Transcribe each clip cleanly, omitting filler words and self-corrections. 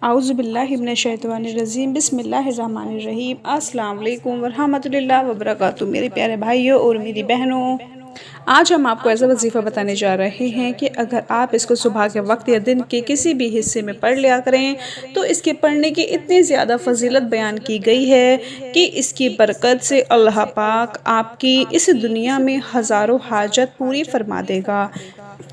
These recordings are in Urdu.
اعوذ باللہ من الشیطان الرجیم بسم اللہ الرحمن الرحیم۔ السلام علیکم ورحمۃ اللہ وبرکاتہ میرے پیارے بھائیوں اور میری بہنوں، آج ہم آپ کو ایسا وظیفہ بتانے جا رہے ہیں کہ اگر آپ اس کو صبح کے وقت یا دن کے کسی بھی حصے میں پڑھ لیا کریں تو اس کے پڑھنے کی اتنی زیادہ فضیلت بیان کی گئی ہے کہ اس کی برکت سے اللہ پاک آپ کی اس دنیا میں ہزاروں حاجت پوری فرما دے گا،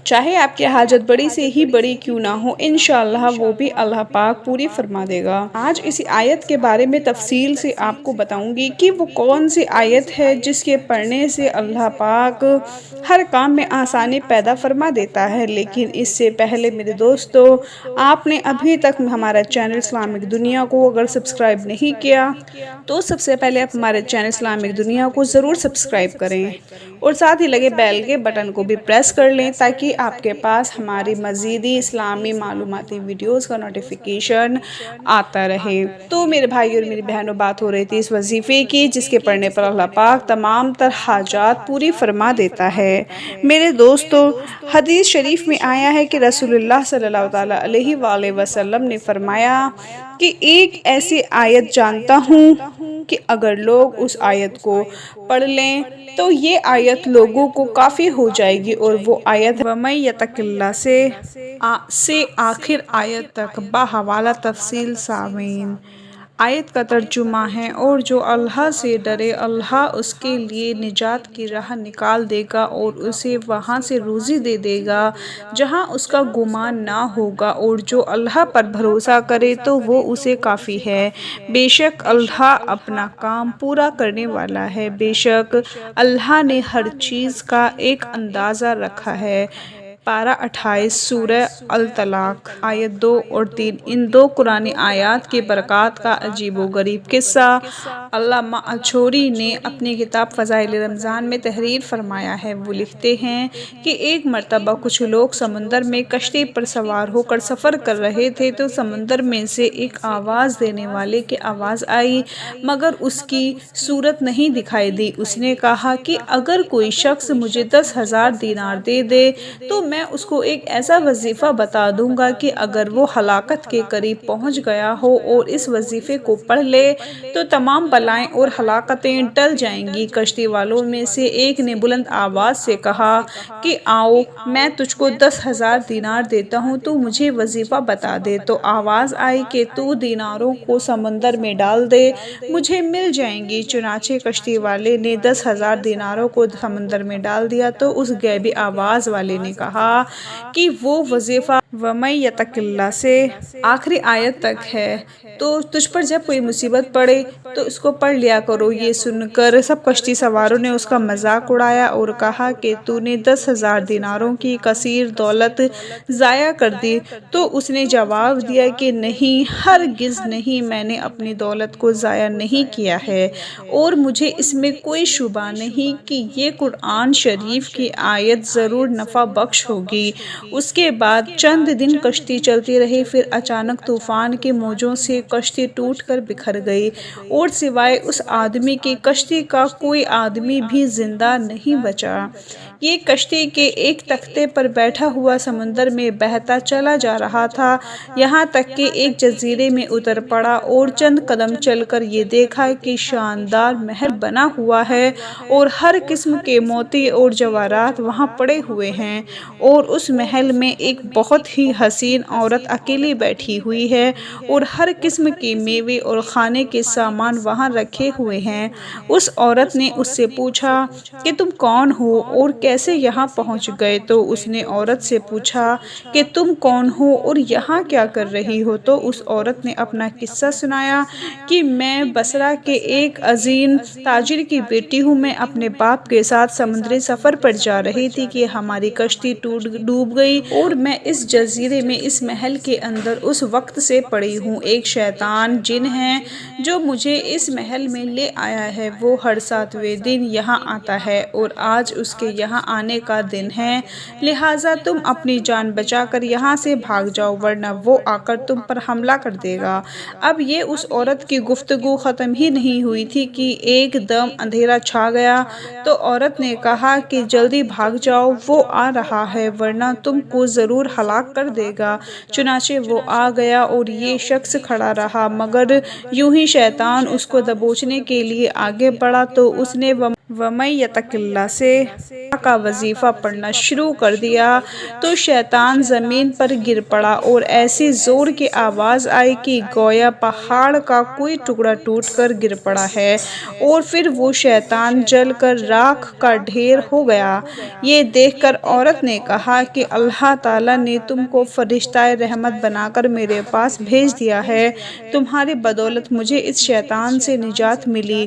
چاہے آپ کی حاجت بڑی سے ہی بڑی کیوں نہ ہو، انشاءاللہ وہ بھی اللہ پاک پوری فرما دے گا۔ آج اسی آیت کے بارے میں تفصیل سے آپ کو بتاؤں گی کہ وہ کون سی آیت ہے جس کے پڑھنے سے اللہ پاک ہر کام میں آسانی پیدا فرما دیتا ہے۔ لیکن اس سے پہلے میرے دوستو، آپ نے ابھی تک ہمارا چینل اسلامک دنیا کو اگر سبسکرائب نہیں کیا تو سب سے پہلے آپ ہمارے چینل اسلامک دنیا کو ضرور سبسکرائب کریں اور ساتھ ہی لگے بیل کے بٹن کو بھی پریس کر لیں تاکہ آپ کے پاس ہماری مزیدی اسلامی معلوماتی ویڈیوز کا نوٹیفیکیشن آتا رہے۔ تو میرے بھائی اور میری بہنوں، بات ہو رہی تھی اس وظیفے کی جس کے پڑھنے پر اللہ پاک تمام تر حاجات پوری فرما دیتا ہے۔ میرے دوستو، حدیث شریف میں آیا ہے کہ رسول اللہ صلی اللہ علیہ وآلہ وسلم نے فرمایا کہ ایک ایسی آیت جانتا ہوں کہ اگر لوگ اس آیت کو پڑھ لیں تو یہ آیت لوگوں کو کافی ہو جائے گی، اور وہ آیت وَمَن یَتَقِ اللَّهَ سے آخر آیت تک بحوالہ تفصیل سامعین۔ آیت کا ترجمہ ہے، اور جو اللہ سے ڈرے اللہ اس کے لیے نجات کی راہ نکال دے گا اور اسے وہاں سے روزی دے دے گا جہاں اس کا گمان نہ ہوگا، اور جو اللہ پر بھروسہ کرے تو وہ اسے کافی ہے۔ بے شک اللہ اپنا کام پورا کرنے والا ہے، بے شک اللہ نے ہر چیز کا ایک اندازہ رکھا ہے۔ پارہ 28 سورہ الطلاق آیت 2 اور 3۔ ان دو قرآنی آیات کی برکات کا عجیب و غریب قصہ علامہ اچھوری نے اپنی کتاب فضائل رمضان میں تحریر فرمایا ہے۔ وہ لکھتے ہیں کہ ایک مرتبہ کچھ لوگ سمندر میں کشتی پر سوار ہو کر سفر کر رہے تھے تو سمندر میں سے ایک آواز دینے والے کی آواز آئی، مگر اس کی صورت نہیں دکھائی دی۔ اس نے کہا کہ اگر کوئی شخص مجھے 10,000 دینار دے دے تو میں اس کو ایک ایسا وظیفہ بتا دوں گا کہ اگر وہ ہلاکت کے قریب پہنچ گیا ہو اور اس وظیفے کو پڑھ لے تو تمام بلائیں اور ہلاکتیں ٹل جائیں گی۔ کشتی والوں میں سے ایک نے بلند آواز سے کہا کہ آؤ، میں تجھ کو 10,000 دینار دیتا ہوں، تو مجھے وظیفہ بتا دے۔ تو آواز آئی کہ تو دیناروں کو سمندر میں ڈال دے، مجھے مل جائیں گی۔ چنانچہ کشتی والے نے 10,000 دیناروں کو سمندر میں ڈال دیا۔ تو اس غیبی آواز والے نے کہا کہ وہ وظیفہ وَمَن یَتَقِ اللَّهَ سے آخری آیت تک ہے، تو تجھ پر جب کوئی مصیبت پڑے تو اس کو پڑھ لیا کرو۔ یہ سن کر سب کشتی سواروں نے اس کا مذاق اڑایا اور کہا کہ تو نے 10,000 دیناروں کی کثیر دولت ضائع کر دی۔ تو اس نے جواب دیا کہ نہیں، ہرگز نہیں، میں نے اپنی دولت کو ضائع نہیں کیا ہے، اور مجھے اس میں کوئی شبہ نہیں کہ یہ قرآن شریف کی آیت ضرور نفع بخش ہوگی۔ اس کے بعد چند دن کشتی چلتی رہی، پھر اچانک طوفان کے موجوں سے کشتی ٹوٹ کر بکھر گئی، اور سوائے اس آدمی کے کشتی کا کوئی آدمی بھی زندہ نہیں بچا۔ یہ کشتی کے ایک تختے پر بیٹھا ہوا سمندر میں بہتا چلا جا رہا تھا، یہاں تک کہ ایک جزیرے میں اتر پڑا اور چند قدم چل کر یہ دیکھا کہ شاندار محل بنا ہوا ہے اور ہر قسم کے موتی اور جواہرات وہاں پڑے ہوئے ہیں، اور اس محل میں ایک بہت ہی حسین عورت اکیلی بیٹھی ہوئی ہے، اور ہر قسم کے میوے اور کھانے کے سامان وہاں رکھے ہوئے ہیں۔ اس عورت نے اس سے پوچھا کہ تم کون ہو اور کیسے یہاں پہنچ گئے؟ تو اس نے عورت سے پوچھا کہ تم کون ہو اور یہاں کیا کر رہی ہو؟ تو اس عورت نے اپنا قصہ سنایا کہ میں بصرہ کے ایک عظیم تاجر کی بیٹی ہوں، میں اپنے باپ کے ساتھ سمندری سفر پر جا رہی تھی کہ ہماری کشتی ڈوب گئی، اور میں اس جزیرے میں اس محل کے اندر اس وقت سے پڑی ہوں۔ ایک شیطان جن ہے جو مجھے اس محل میں لے آیا ہے، وہ ہر 7ویں دن یہاں آتا ہے، اور آج اس کے یہاں آنے کا دن ہے، لہٰذا تم اپنی جان بچا کر یہاں سے بھاگ جاؤ، ورنہ وہ آ کر تم پر حملہ کر دے گا۔ اب یہ اس عورت کی گفتگو ختم ہی نہیں ہوئی تھی کہ ایک دم اندھیرا چھا گیا۔ تو عورت نے کہا کہ جلدی بھاگ جاؤ، وہ آ رہا ہے۔ ہے ورنہ تم کو ضرور ہلاک کر دے گا۔ چنانچہ وہ آ گیا اور یہ شخص کھڑا رہا، مگر یوں ہی شیطان اس کو دبوچنے کے لیے آگے بڑھا تو اس نے وَمَن یَتَقِ اللَّہِ سے کا وظیفہ پڑھنا شروع کر دیا تو شیطان زمین پر گر پڑا اور ایسی زور کی آواز آئی کہ گویا پہاڑ کا کوئی ٹکڑا ٹوٹ کر گر پڑا ہے، اور پھر وہ شیطان جل کر راکھ کا ڈھیر ہو گیا۔ یہ دیکھ کر عورت نے کہا کہ اللہ تعالیٰ نے تم کو فرشتہ رحمت بنا کر میرے پاس بھیج دیا ہے، تمہاری بدولت مجھے اس شیطان سے نجات ملی۔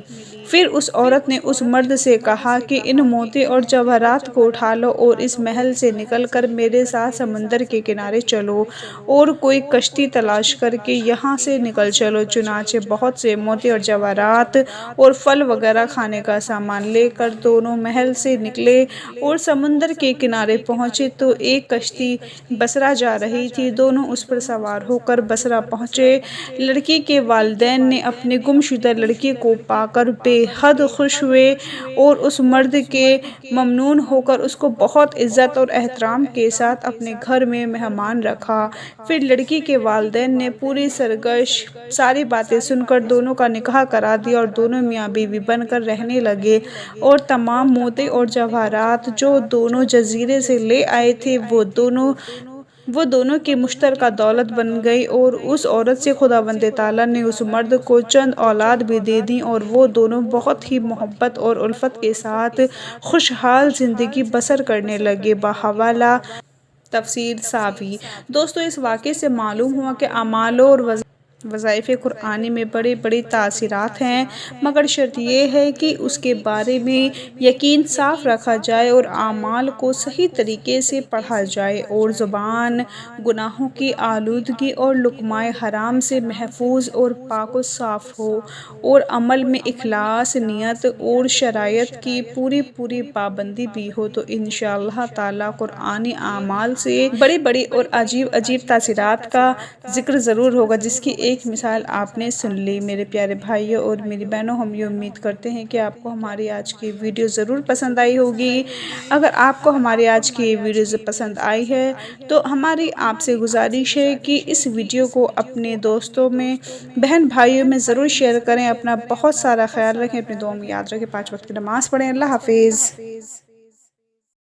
پھر اس عورت نے اس مرد سے کہا کہ ان موتی اور جواہرات کو اٹھا لو اور اس محل سے نکل کر میرے ساتھ سمندر کے کنارے چلو اور کوئی کشتی تلاش کر کے یہاں سے نکل چلو۔ چنانچہ بہت سے موتی اور جواہرات اور پھل وغیرہ کھانے کا سامان لے کر دونوں محل سے نکلے اور سمندر کے کنارے پہنچے تو ایک کشتی بصرہ جا رہی تھی۔ دونوں اس پر سوار ہو کر بصرہ پہنچے۔ لڑکی کے والدین نے اپنی گمشدہ لڑکی کو پا کر بے حد خوش ہوئے اور اس مرد کے ممنون ہو کر اس کو بہت عزت اور احترام کے ساتھ اپنے گھر میں مہمان رکھا۔ پھر لڑکی کے والدین نے پوری ساری باتیں سن کر دونوں کا نکاح کرا دیا اور دونوں میاں بیوی بن کر رہنے لگے، اور تمام موتی اور جواہرات جو دونوں جزیرے سے لے آئے تھے وہ دونوں کی مشترکہ دولت بن گئی۔ اور اس عورت سے خداوند تعالیٰ نے اس مرد کو چند اولاد بھی دے دیں اور وہ دونوں بہت ہی محبت اور الفت کے ساتھ خوشحال زندگی بسر کرنے لگے۔ بحوالہ تفسیر ساوی۔ دوستو، اس واقعے سے معلوم ہوا کہ اعمال اور وظائف قرآنی میں بڑی بڑی تاثیرات ہیں، مگر شرط یہ ہے کہ اس کے بارے میں یقین صاف رکھا جائے اور اعمال کو صحیح طریقے سے پڑھا جائے اور زبان گناہوں کی آلودگی اور لقمۂ حرام سے محفوظ اور پاک و صاف ہو، اور عمل میں اخلاص، نیت اور شرائط کی پوری پابندی بھی ہو، تو انشاءاللہ تعالیٰ قرآنی اعمال سے بڑی بڑی اور عجیب تاثیرات کا ذکر ضرور ہوگا، جس کی ایک مثال آپ نے سن لی۔ میرے پیارے بھائیوں اور میری بہنوں، ہم یہ امید کرتے ہیں کہ آپ کو ہماری آج کی ویڈیو ضرور پسند آئی ہوگی۔ اگر آپ کو ہماری آج کی ویڈیوز پسند آئی ہے تو ہماری آپ سے گزارش ہے کہ اس ویڈیو کو اپنے دوستوں میں، بہن بھائیوں میں ضرور شیئر کریں۔ اپنا بہت سارا خیال رکھیں، اپنی دعاؤں میں یاد رکھیں، 5 وقت کی نماز پڑھیں۔ اللہ حافظ۔